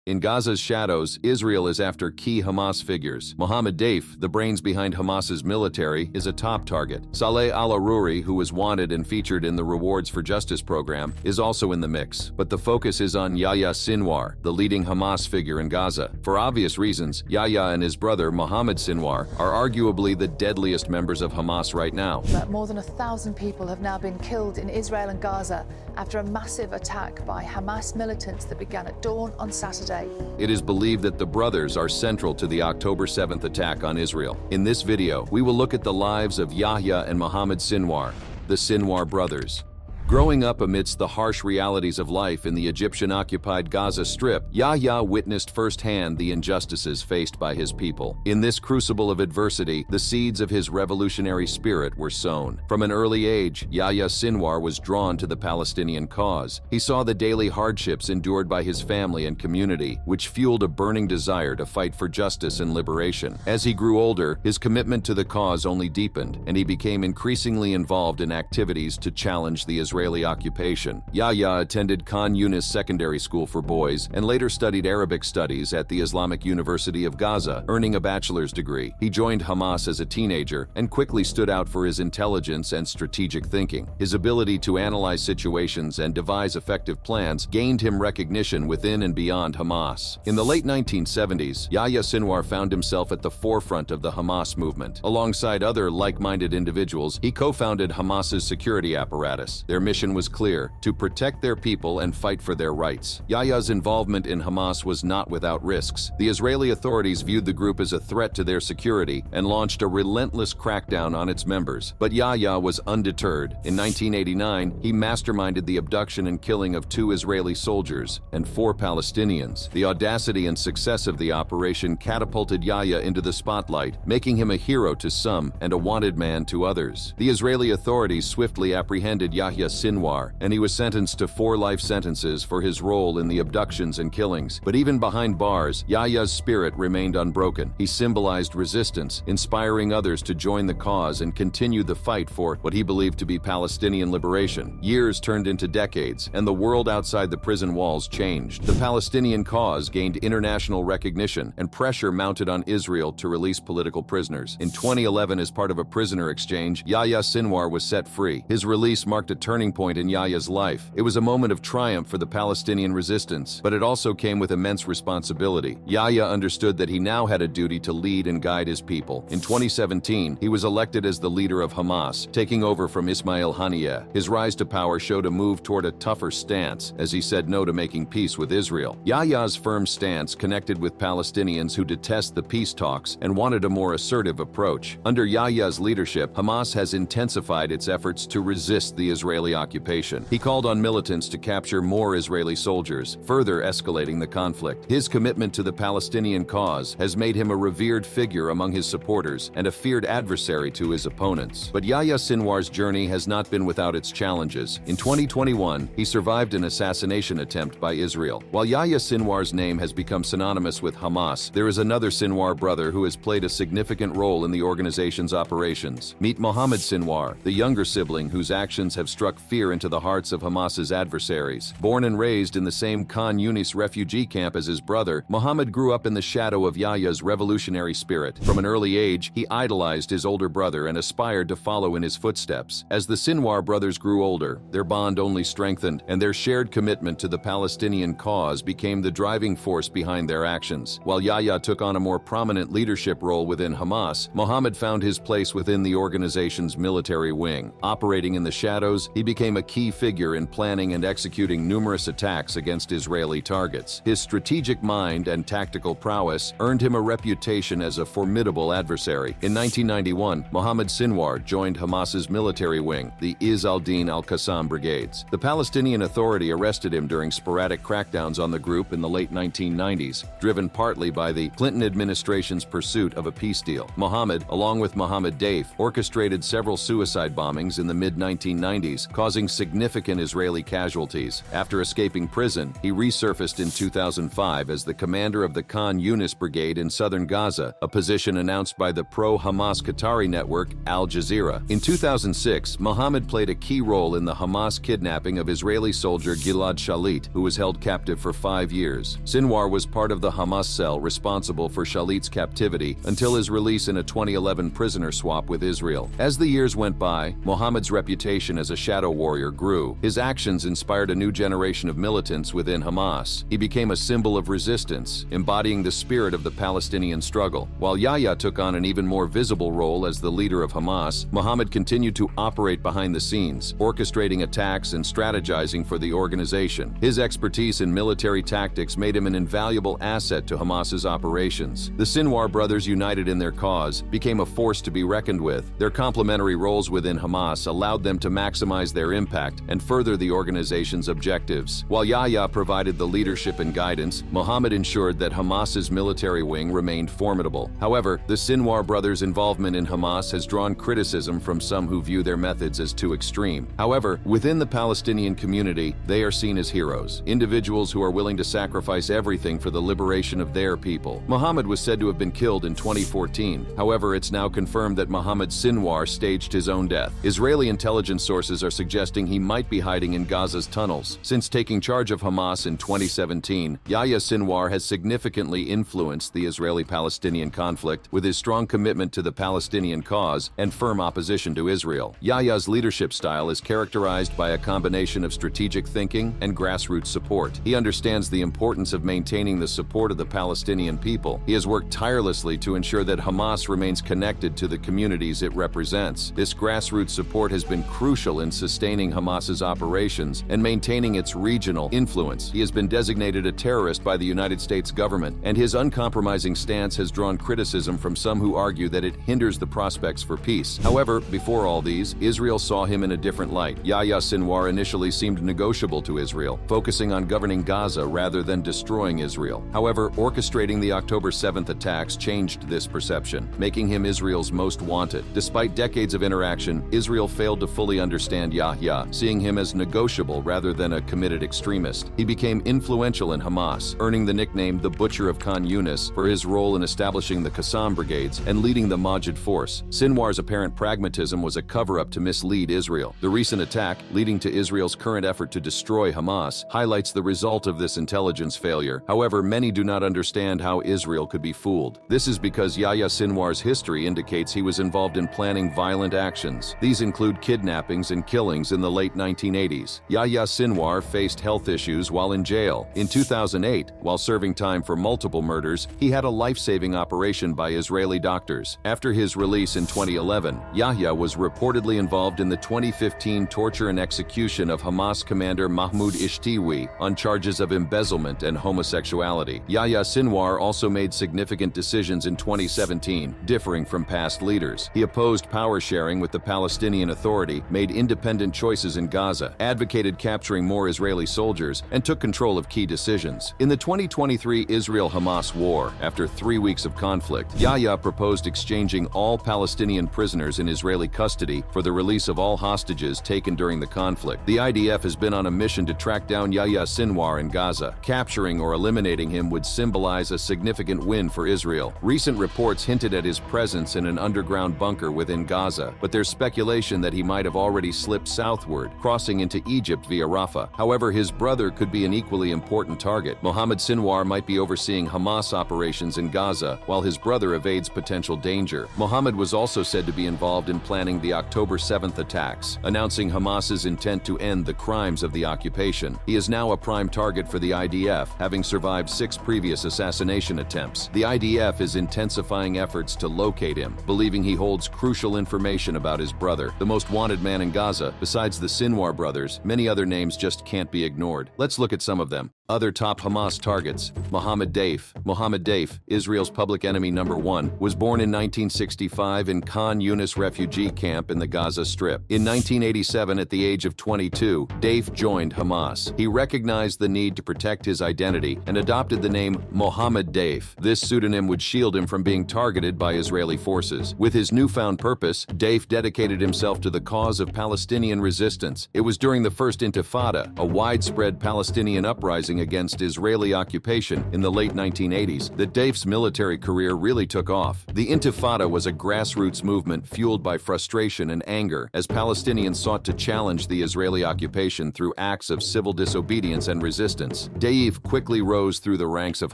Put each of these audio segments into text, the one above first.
In Gaza's shadows, Israel is after key Hamas figures. Mohammed Deif, the brains behind Hamas's military, is a top target. Saleh al-Arouri, who was wanted and featured in the Rewards for Justice program, is also in the mix. But the focus is on Yahya Sinwar, the leading Hamas figure in Gaza. For obvious reasons, Yahya and his brother Mohammed Sinwar are arguably the deadliest members of Hamas right now. But more than 1,000 people have now been killed in Israel and Gaza after a massive attack by Hamas militants that began at dawn on Saturday. It is believed that the brothers are central to the October 7th attack on Israel. In this video, we will look at the lives of Yahya and Mohammed Sinwar, the Sinwar brothers. Growing up amidst the harsh realities of life in the Egyptian-occupied Gaza Strip, Yahya witnessed firsthand the injustices faced by his people. In this crucible of adversity, the seeds of his revolutionary spirit were sown. From an early age, Yahya Sinwar was drawn to the Palestinian cause. He saw the daily hardships endured by his family and community, which fueled a burning desire to fight for justice and liberation. As he grew older, his commitment to the cause only deepened, and he became increasingly involved in activities to challenge the Israeli occupation. Yahya attended Khan Yunis Secondary School for Boys and later studied Arabic studies at the Islamic University of Gaza, earning a bachelor's degree. He joined Hamas as a teenager and quickly stood out for his intelligence and strategic thinking. His ability to analyze situations and devise effective plans gained him recognition within and beyond Hamas. In the late 1970s, Yahya Sinwar found himself at the forefront of the Hamas movement. Alongside other like-minded individuals, he co-founded Hamas's security apparatus. Their mission was clear: to protect their people and fight for their rights. Yahya's involvement in Hamas was not without risks. The Israeli authorities viewed the group as a threat to their security and launched a relentless crackdown on its members. But Yahya was undeterred. In 1989, he masterminded the abduction and killing of 2 Israeli soldiers and 4 Palestinians. The audacity and success of the operation catapulted Yahya into the spotlight, making him a hero to some and a wanted man to others. The Israeli authorities swiftly apprehended Yahya Sinwar, and he was sentenced to 4 life sentences for his role in the abductions and killings. But even behind bars, Yahya's spirit remained unbroken. He symbolized resistance, inspiring others to join the cause and continue the fight for what he believed to be Palestinian liberation. Years turned into decades, and the world outside the prison walls changed. The Palestinian cause gained international recognition, and pressure mounted on Israel to release political prisoners. In 2011, as part of a prisoner exchange, Yahya Sinwar was set free. His release marked a turning point in Yahya's life. It was a moment of triumph for the Palestinian resistance, but it also came with immense responsibility. Yahya understood that he now had a duty to lead and guide his people. In 2017, he was elected as the leader of Hamas, taking over from Ismail Haniyeh. His rise to power showed a move toward a tougher stance, as he said no to making peace with Israel. Yahya's firm stance connected with Palestinians who detest the peace talks and wanted a more assertive approach. Under Yahya's leadership, Hamas has intensified its efforts to resist the Israeli occupation. He called on militants to capture more Israeli soldiers, further escalating the conflict. His commitment to the Palestinian cause has made him a revered figure among his supporters and a feared adversary to his opponents. But Yahya Sinwar's journey has not been without its challenges. In 2021, he survived an assassination attempt by Israel. While Yahya Sinwar's name has become synonymous with Hamas, there is another Sinwar brother who has played a significant role in the organization's operations. Meet Mohammed Sinwar, the younger sibling whose actions have struck fear into the hearts of Hamas's adversaries. Born and raised in the same Khan Yunis refugee camp as his brother, Mohammed grew up in the shadow of Yahya's revolutionary spirit. From an early age, he idolized his older brother and aspired to follow in his footsteps. As the Sinwar brothers grew older, their bond only strengthened, and their shared commitment to the Palestinian cause became the driving force behind their actions. While Yahya took on a more prominent leadership role within Hamas, Mohammed found his place within the organization's military wing. Operating in the shadows, he became a key figure in planning and executing numerous attacks against Israeli targets. His strategic mind and tactical prowess earned him a reputation as a formidable adversary. In 1991, Mohammed Sinwar joined Hamas's military wing, the Izz al-Din al-Qassam brigades. The Palestinian Authority arrested him during sporadic crackdowns on the group in the late 1990s, driven partly by the Clinton administration's pursuit of a peace deal. Mohammed, along with Mohammed Deif, orchestrated several suicide bombings in the mid-1990s, causing significant Israeli casualties. After escaping prison, he resurfaced in 2005 as the commander of the Khan Yunis Brigade in southern Gaza, a position announced by the pro-Hamas Qatari network Al Jazeera. In 2006, Mohammed played a key role in the Hamas kidnapping of Israeli soldier Gilad Shalit, who was held captive for 5 years. Sinwar was part of the Hamas cell responsible for Shalit's captivity until his release in a 2011 prisoner swap with Israel. As the years went by, Mohammed's reputation as a shadow warrior grew. His actions inspired a new generation of militants within Hamas. He became a symbol of resistance, embodying the spirit of the Palestinian struggle. While Yahya took on an even more visible role as the leader of Hamas, Mohammed continued to operate behind the scenes, orchestrating attacks and strategizing for the organization. His expertise in military tactics made him an invaluable asset to Hamas's operations. The Sinwar brothers, united in their cause, became a force to be reckoned with. Their complementary roles within Hamas allowed them to maximize their impact and further the organization's objectives. While Yahya provided the leadership and guidance, Mohammed ensured that Hamas's military wing remained formidable. However, the Sinwar brothers' involvement in Hamas has drawn criticism from some who view their methods as too extreme. However, within the Palestinian community, they are seen as heroes, individuals who are willing to sacrifice everything for the liberation of their people. Mohammed was said to have been killed in 2014. However, it's now confirmed that Mohammed Sinwar staged his own death. Israeli intelligence sources are suggesting he might be hiding in Gaza's tunnels. Since taking charge of Hamas in 2017, Yahya Sinwar has significantly influenced the Israeli-Palestinian conflict with his strong commitment to the Palestinian cause and firm opposition to Israel. Yahya's leadership style is characterized by a combination of strategic thinking and grassroots support. He understands the importance of maintaining the support of the Palestinian people. He has worked tirelessly to ensure that Hamas remains connected to the communities it represents. This grassroots support has been crucial in sustaining Hamas's operations and maintaining its regional influence. He has been designated a terrorist by the United States government, and his uncompromising stance has drawn criticism from some who argue that it hinders the prospects for peace. However, before all these, Israel saw him in a different light. Yahya Sinwar initially seemed negotiable to Israel, focusing on governing Gaza rather than destroying Israel. However, orchestrating the October 7th attacks changed this perception, making him Israel's most wanted. Despite decades of interaction, Israel failed to fully understand Yahya, seeing him as negotiable rather than a committed extremist. He became influential in Hamas, earning the nickname the Butcher of Khan Yunis for his role in establishing the Qassam brigades and leading the Majid force. Sinwar's apparent pragmatism was a cover-up to mislead Israel. The recent attack, leading to Israel's current effort to destroy Hamas, highlights the result of this intelligence failure. However, many do not understand how Israel could be fooled. This is because Yahya Sinwar's history indicates he was involved in planning violent actions. These include kidnappings and killings in the late 1980s. Yahya Sinwar faced health issues while in jail. In 2008, while serving time for multiple murders, he had a life-saving operation by Israeli doctors. After his release in 2011, Yahya was reportedly involved in the 2015 torture and execution of Hamas commander Mahmoud Ishtiwi on charges of embezzlement and homosexuality. Yahya Sinwar also made significant decisions in 2017, differing from past leaders. He opposed power sharing with the Palestinian Authority, made independent choices in Gaza, advocated capturing more Israeli soldiers, and took control of key decisions. In the 2023 Israel-Hamas war, after 3 weeks of conflict, Yahya proposed exchanging all Palestinian prisoners in Israeli custody for the release of all hostages taken during the conflict. The IDF has been on a mission to track down Yahya Sinwar in Gaza. Capturing or eliminating him would symbolize a significant win for Israel. Recent reports hinted at his presence in an underground bunker within Gaza, but there's speculation that he might have already slipped southward, crossing into Egypt via Rafah. However, his brother could be an equally important target. Mohammed Sinwar might be overseeing Hamas operations in Gaza, while his brother evades potential danger. Mohammed was also said to be involved in planning the October 7th attacks, announcing Hamas's intent to end the crimes of the occupation. He is now a prime target for the IDF, having survived 6 previous assassination attempts. The IDF is intensifying efforts to locate him, believing he holds crucial information about his brother, the most wanted man in Gaza. Besides the Sinwar brothers, many other names just can't be ignored. Let's look at some of them. Other top Hamas targets: Mohammed Deif. Mohammed Deif, Israel's public enemy number 1, was born in 1965 in Khan Yunis refugee camp in the Gaza Strip. In 1987, at the age of 22, Deif joined Hamas. He recognized the need to protect his identity and adopted the name Mohammed Deif. This pseudonym would shield him from being targeted by Israeli forces. With his newfound purpose, Deif dedicated himself to the cause of Palestinian Palestinian resistance. It was during the First Intifada, a widespread Palestinian uprising against Israeli occupation in the late 1980s, that Deif's military career really took off. The Intifada was a grassroots movement fueled by frustration and anger as Palestinians sought to challenge the Israeli occupation through acts of civil disobedience and resistance. Deif quickly rose through the ranks of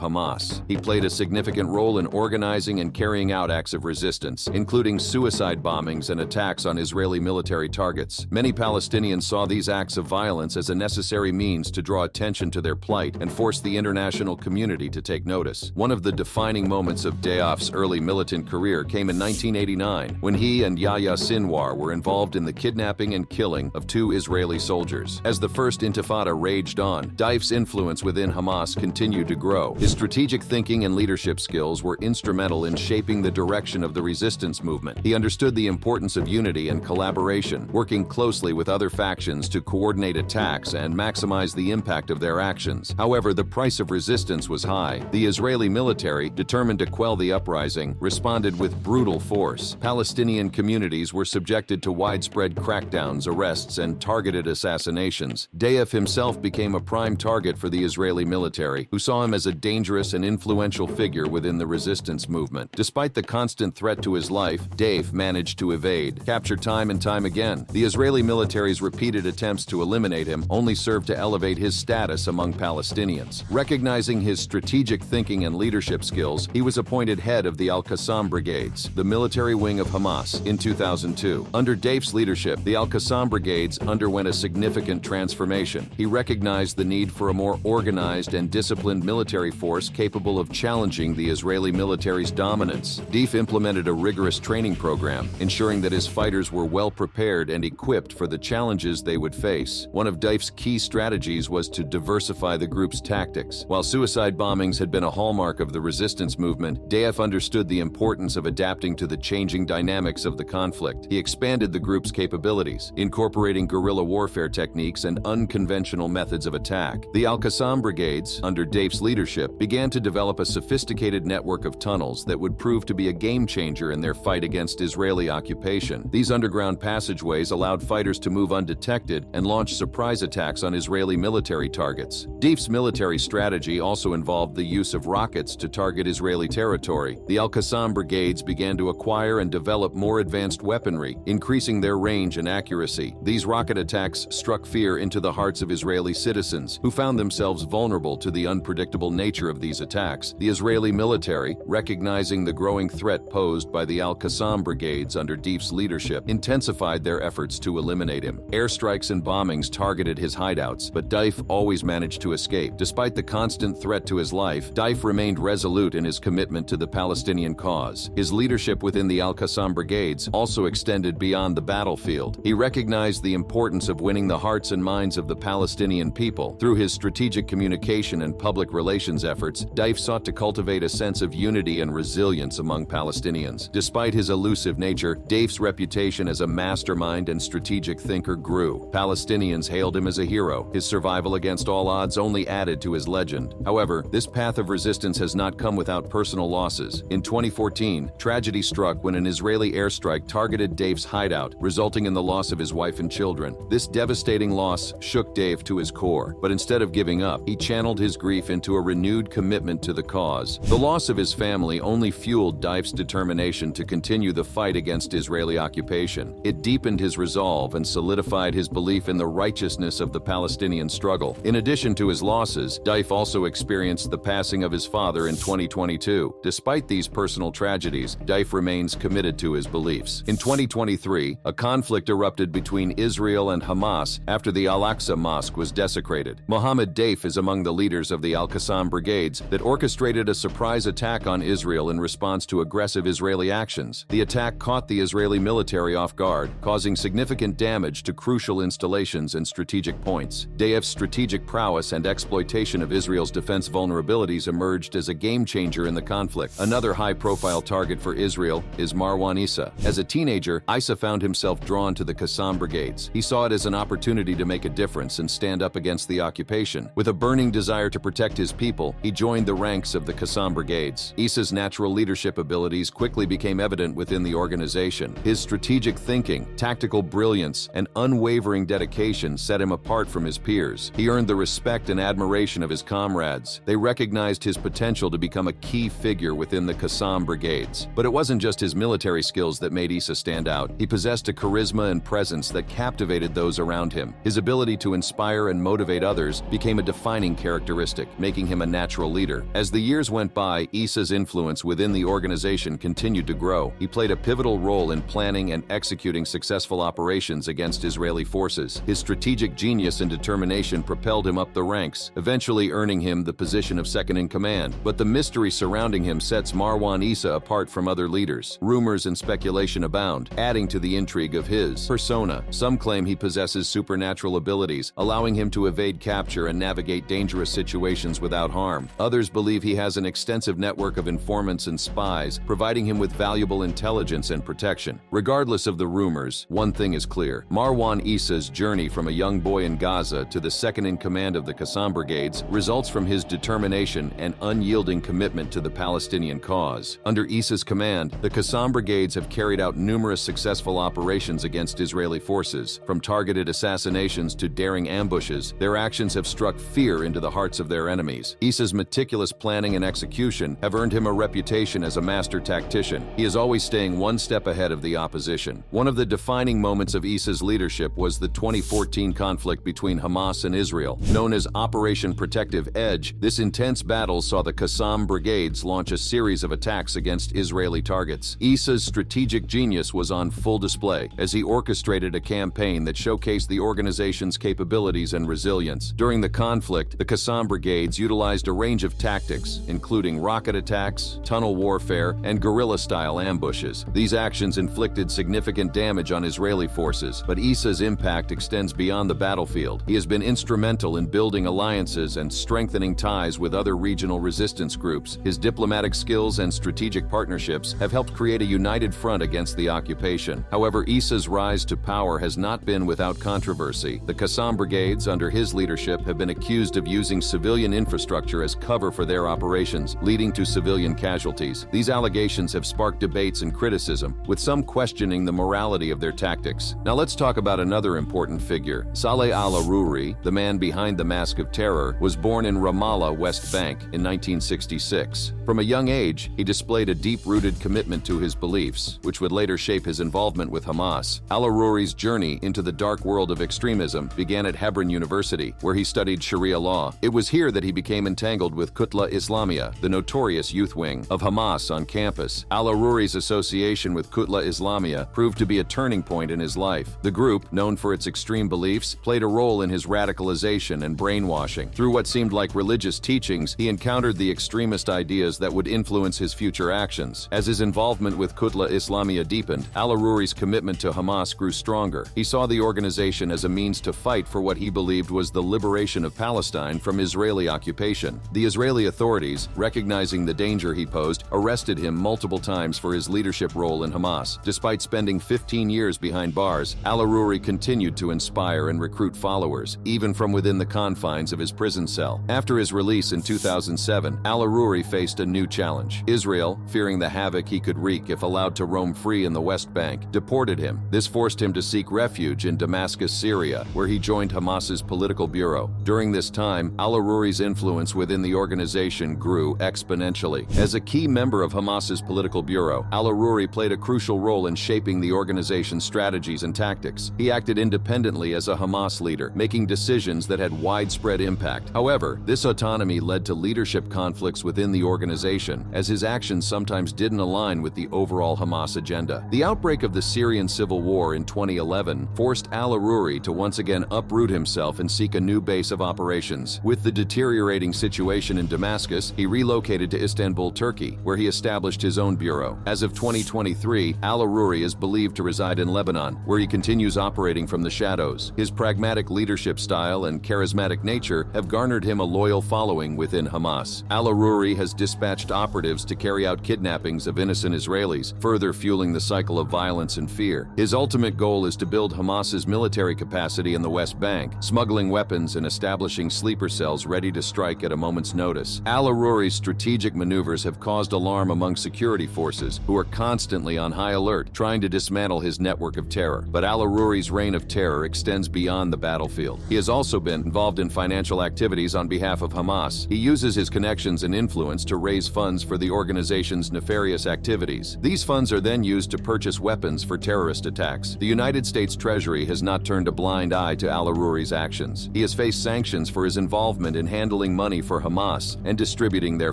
Hamas. He played a significant role in organizing and carrying out acts of resistance, including suicide bombings and attacks on Israeli military targets. Many Palestinians saw these acts of violence as a necessary means to draw attention to their plight and force the international community to take notice. One of the defining moments of Deif's early militant career came in 1989, when he and Yahya Sinwar were involved in the kidnapping and killing of 2 Israeli soldiers. As the First Intifada raged on, Deif's influence within Hamas continued to grow. His strategic thinking and leadership skills were instrumental in shaping the direction of the resistance movement. He understood the importance of unity and collaboration, working closely with other factions to coordinate attacks and maximize the impact of their actions. However, the price of resistance was high. The Israeli military, determined to quell the uprising, responded with brutal force. Palestinian communities were subjected to widespread crackdowns, arrests, and targeted assassinations. Deif himself became a prime target for the Israeli military, who saw him as a dangerous and influential figure within the resistance movement. Despite the constant threat to his life, Deif managed to evade, captured time and time again. The Israeli military's repeated attempts to eliminate him only served to elevate his status among Palestinians. Recognizing his strategic thinking and leadership skills, he was appointed head of the Al-Qassam Brigades, the military wing of Hamas, in 2002. Under Deif's leadership, the Al-Qassam Brigades underwent a significant transformation. He recognized the need for a more organized and disciplined military force capable of challenging the Israeli military's dominance. Deif implemented a rigorous training program, ensuring that his fighters were well prepared and equipped for the challenges they would face. One of Deif's key strategies was to diversify the group's tactics. While suicide bombings had been a hallmark of the resistance movement, Deif understood the importance of adapting to the changing dynamics of the conflict. He expanded the group's capabilities, incorporating guerrilla warfare techniques and unconventional methods of attack. The Al-Qassam Brigades, under Deif's leadership, began to develop a sophisticated network of tunnels that would prove to be a game-changer in their fight against Israeli occupation. These underground passageways allowed fighters to move undetected and launch surprise attacks on Israeli military targets. Deif's military strategy also involved the use of rockets to target Israeli territory. The Al-Qassam Brigades began to acquire and develop more advanced weaponry, increasing their range and accuracy. These rocket attacks struck fear into the hearts of Israeli citizens, who found themselves vulnerable to the unpredictable nature of these attacks. The Israeli military, recognizing the growing threat posed by the Al-Qassam Brigades under Deif's leadership, intensified their efforts to eliminate him. Airstrikes and bombings targeted his hideouts, but Deif always managed to escape. Despite the constant threat to his life, Deif remained resolute in his commitment to the Palestinian cause. His leadership within the Al-Qassam Brigades also extended beyond the battlefield. He recognized the importance of winning the hearts and minds of the Palestinian people. Through his strategic communication and public relations efforts, Deif sought to cultivate a sense of unity and resilience among Palestinians. Despite his elusive nature, Deif's reputation as a mastermind and strategic thinker grew. Palestinians hailed him as a hero. His survival against all odds only added to his legend. However, this path of resistance has not come without personal losses. In 2014, tragedy struck when an Israeli airstrike targeted Deif's hideout, resulting in the loss of his wife and children. This devastating loss shook Deif to his core, but instead of giving up, he channeled his grief into a renewed commitment to the cause. The loss of his family only fueled Deif's determination to continue the fight against Israeli occupation. It deepened his resolve and solidified his belief in the righteousness of the Palestinian struggle. In addition to his losses, Deif also experienced the passing of his father in 2022. Despite these personal tragedies, Deif remains committed to his beliefs. In 2023, a conflict erupted between Israel and Hamas after the Al-Aqsa Mosque was desecrated. Mohammed Deif is among the leaders of the Al-Qassam Brigades that orchestrated a surprise attack on Israel in response to aggressive Israeli actions. The attack caught the Israeli military off guard, causing significant damage to crucial installations and strategic points. Deif's strategic prowess and exploitation of Israel's defense vulnerabilities emerged as a game-changer in the conflict. Another high-profile target for Israel is Marwan Issa. As a teenager, Issa found himself drawn to the Qassam Brigades. He saw it as an opportunity to make a difference and stand up against the occupation. With a burning desire to protect his people, he joined the ranks of the Qassam Brigades. Issa's natural leadership abilities quickly became evident within the organization. His strategic thinking, tactical brilliance, resilience, and unwavering dedication set him apart from his peers. He earned the respect and admiration of his comrades. They recognized his potential to become a key figure within the Qassam brigades. But it wasn't just his military skills that made Issa stand out. He possessed a charisma and presence that captivated those around him. His ability to inspire and motivate others became a defining characteristic, making him a natural leader. As the years went by, Issa's influence within the organization continued to grow. He played a pivotal role in planning and executing successful operations against Israeli forces. His strategic genius and determination propelled him up the ranks, eventually earning him the position of second-in-command. But the mystery surrounding him sets Marwan Issa apart from other leaders. Rumors and speculation abound, adding to the intrigue of his persona. Some claim he possesses supernatural abilities, allowing him to evade capture and navigate dangerous situations without harm. Others believe he has an extensive network of informants and spies, providing him with valuable intelligence and protection. Regardless of the rumors, one thing is clear. Marwan Issa's journey from a young boy in Gaza to the second-in-command of the Qassam brigades results from his determination and unyielding commitment to the Palestinian cause. Under Issa's command, the Qassam brigades have carried out numerous successful operations against Israeli forces. From targeted assassinations to daring ambushes, their actions have struck fear into the hearts of their enemies. Issa's meticulous planning and execution have earned him a reputation as a master tactician. He is always staying one step ahead of the opposition. One of the defining moments of Issa's leadership was the 2014 conflict between Hamas and Israel. Known as Operation Protective Edge, this intense battle saw the Qassam brigades launch a series of attacks against Israeli targets. Issa's strategic genius was on full display as he orchestrated a campaign that showcased the organization's capabilities and resilience. During the conflict, the Qassam brigades utilized a range of tactics, including rocket attacks, tunnel warfare, and guerrilla-style ambushes. These actions inflicted significant damage on Israeli forces, but Issa's impact extends beyond the battlefield. He has been instrumental in building alliances and strengthening ties with other regional resistance groups. His diplomatic skills and strategic partnerships have helped create a united front against the occupation. However, Issa's rise to power has not been without controversy. The Qassam brigades, under his leadership, have been accused of using civilian infrastructure as cover for their operations, leading to civilian casualties. These allegations have sparked debates and criticism, with some questioning the morality of their tactics. Now let's talk about another important figure. Saleh al-Arouri, the man behind the Mask of Terror, was born in Ramallah, West Bank, in 1966. From a young age, he displayed a deep-rooted commitment to his beliefs, which would later shape his involvement with Hamas. Al-Arouri's journey into the dark world of extremism began at Hebron University, where he studied Sharia law. It was here that he became entangled with Kutla Islamiyah, the notorious youth wing of Hamas on campus. Al-Arouri's association with Kutla Islamiyah proved to be a turning point in his life. The group, known for its extreme beliefs, played a role in his radicalization and brainwashing. Through what seemed like religious teachings, he encountered the extremist ideas that would influence his future actions. As his involvement with Kutla Islamiyah deepened, Al-Arouri's commitment to Hamas grew stronger. He saw the organization as a means to fight for what he believed was the liberation of Palestine from Israeli occupation. The Israeli authorities, recognizing the danger he posed, arrested him multiple times for his leadership role in Hamas. Despite spending 15 years behind bars, Al-Arouri continued to inspire and recruit followers, even from within the confines of his prison cell. After his release in 2007, Al-Arouri faced a new challenge. Israel, fearing the havoc he could wreak if allowed to roam free in the West Bank, deported him. This forced him to seek refuge in Damascus, Syria, where he joined Hamas's political bureau. During this time, Al-Arouri's influence within the organization grew exponentially. As a key member of Hamas's political bureau, Al-Arouri played a crucial role in shaping the organization's strategies and tactics. He acted independently as a Hamas leader, making decisions that had widespread impact. However, this autonomy led to leadership conflicts within the organization, as his actions sometimes didn't align with the overall Hamas agenda. The outbreak of the Syrian civil war in 2011 forced Al-Arouri to once again uproot himself and seek a new base of operations. With the deteriorating situation in Damascus, he relocated to Istanbul, Turkey, where he established his own bureau. As of 2023, Al-Arouri is believed to reside in Lebanon, where he continues operating from the shadows. His pragmatic leadership style and charismatic nature have garnered him a loyal following within Hamas. Al-Arouri has dispatched operatives to carry out kidnappings of innocent Israelis, further fueling the cycle of violence and fear. His ultimate goal is to build Hamas's military capacity in the West Bank, smuggling weapons and establishing sleeper cells ready to strike at a moment's notice. Al-Arouri's strategic maneuvers have caused alarm among security forces, who are constantly on high alert, trying to dismantle his network of terror. But al-Arouri's reign of terror extends beyond the battlefield. He has also been involved in financial activities on behalf of Hamas. He uses his connections and influence to raise funds for the organization's nefarious activities. These funds are then used to purchase weapons for terrorist attacks. The United States Treasury has not turned a blind eye to al-Arouri's actions. He has faced sanctions for his involvement in handling money for Hamas and distributing their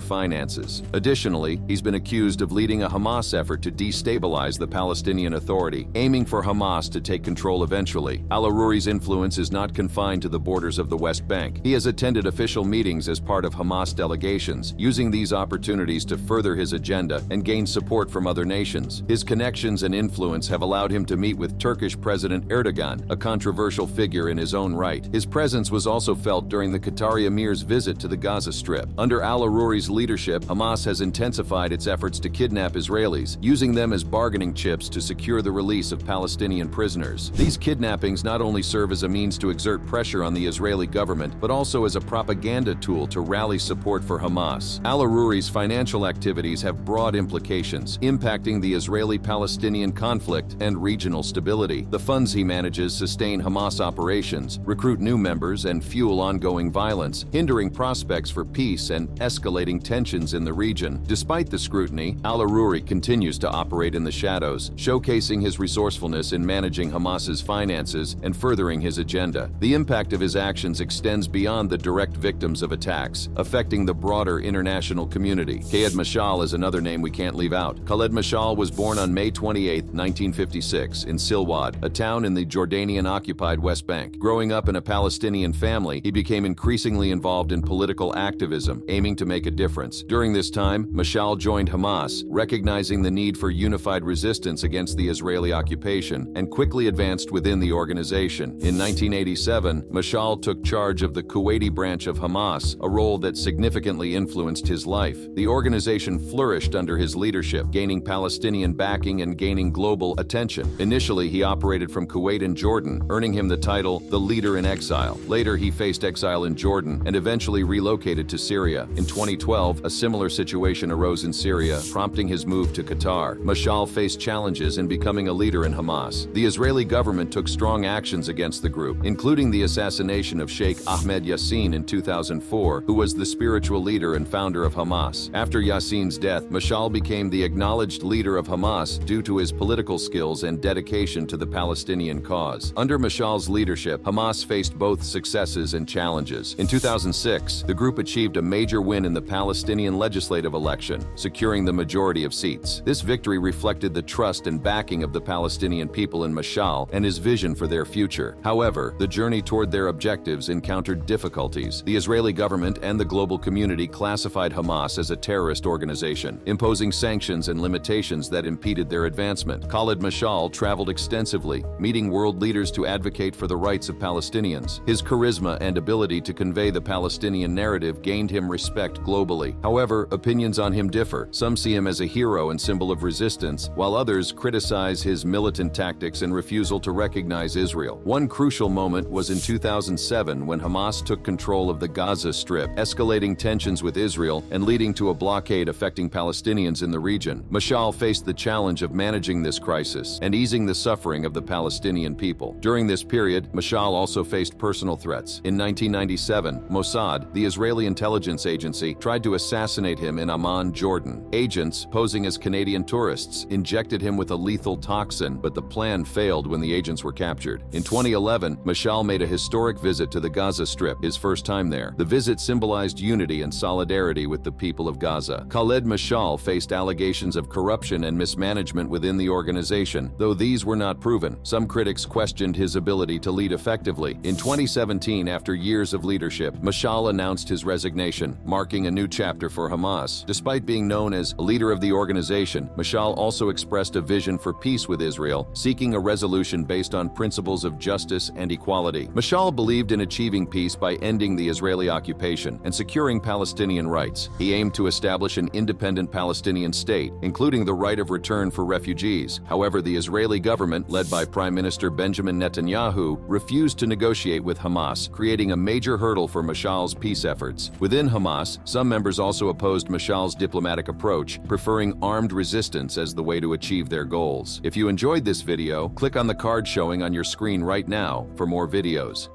finances. Additionally, he's been accused of leading a Hamas effort to destabilize the Palestinian Authority, aiming for Hamas to take control eventually. Al-Arouri's influence is not confined to the borders of the West Bank. He has attended official meetings as part of Hamas delegations, using these opportunities to further his agenda and gain support from other nations. His connections and influence have allowed him to meet with Turkish President Erdogan, a controversial figure in his own right. His presence was also felt during the Qatari emir's visit to the Gaza Strip. Under al-Arouri's leadership, Hamas has intensified its efforts to kidnap Israelis, using them as bargaining chips to secure the release of Palestinian prisoners. These kidnappings not only serve as a means to exert pressure on the Israeli government, but also as a propaganda tool to rally support for Hamas. Al-Arouri's financial activities have broad implications, impacting the Israeli-Palestinian conflict and regional stability. The funds he manages sustain Hamas operations, recruit new members, and fuel ongoing violence, hindering prospects for peace and escalating tensions in the region. Despite the scrutiny, al-Arouri continues to operate in the shadows, showcasing his resourcefulness in managing Hamas's finances and furthering his agenda. The impact of his actions extends beyond the direct victims of attacks, affecting the broader international community. Khaled Meshaal is another name we can't leave out. Khaled Meshaal was born on May 28, 1956, in Silwad, a town in the Jordanian-occupied West Bank. Growing up in a Palestinian family, he became increasingly involved in political activism, aiming to make a difference. During this time, Meshaal joined Hamas, recognizing the need for unified resistance against the Israeli occupation, and quickly advanced within the organization. In 1987, Meshaal took charge of the Kuwaiti branch of Hamas, a role that significantly influenced his life. The organization flourished under his leadership, gaining Palestinian backing and gaining global attention. Initially, he operated from Kuwait and Jordan, earning him the title, the Leader in Exile. Later, he faced exile in Jordan and eventually relocated to Syria. In 2012, a similar situation arose in Syria, prompting his move to Qatar. Meshaal faced challenges in becoming a leader in Hamas. The Israeli government took strong actions against the group, including the assassination of Sheikh Ahmed Yassin in 2004, who was the spiritual leader and founder of Hamas. After Yassin's death, Meshaal became the acknowledged leader of Hamas due to his political skills and dedication to the Palestinian cause. Under Meshaal's leadership, Hamas faced both successes and challenges. In 2006, the group achieved a major win in the Palestinian legislative election, securing the majority of seats. This victory reflected the trust and backing of the Palestinian people in Meshaal and his vision for their future. However, the journey toward their objectives encountered difficulties. The Israeli government and the global community classified Hamas as a terrorist organization, imposing sanctions and limitations that impeded their advancement. Khaled Meshaal traveled extensively, meeting world leaders to advocate for the rights of Palestinians. His charisma and ability to convey the Palestinian narrative gained him respect globally. However, opinions on him differ. Some see him as a hero and symbol of resistance, while others criticize his militant tactics and refusal to recognize Israel. One crucial moment was in 2007 when Hamas took control of the Gaza Strip, escalating tensions with Israel and leading to a blockade affecting Palestinians in the region. Meshaal faced the challenge of managing this crisis and easing the suffering of the Palestinian people. During this period, Meshaal also faced personal threats. In 1997, Mossad, the Israeli intelligence agency, tried to assassinate him in Amman, Jordan. Agents, posing as Canadian tourists, injected him with a lethal toxin, but the plan failed when the agents were captured. In 2011, Meshaal made a historic visit to the Gaza Strip, his first time there. The visit symbolized unity and solidarity with the people of Gaza. Khaled Meshaal faced allegations of corruption and mismanagement within the organization, though these were not proven. Some critics questioned his ability to lead effectively. In 2017, after years of leadership, Meshaal announced his resignation, marking a new chapter for Hamas. Despite being known as a leader of the organization, Meshaal also expressed a vision for peace with Israel, seeking a resolution based on principles of justice and equality. Meshaal believed in achieving peace by ending the Israeli occupation and securing Palestinian rights. He aimed to establish an independent Palestinian state, including the right of return for refugees. However, the Israeli government, led by Prime Minister Benjamin Netanyahu, refused to negotiate with Hamas, creating a major hurdle for Meshaal's peace efforts. Within Hamas, some members also opposed Meshaal's diplomatic approach, preferring armed resistance as the way to achieve their goals. If you enjoyed this video, click on the card showing on your screen right now for more videos.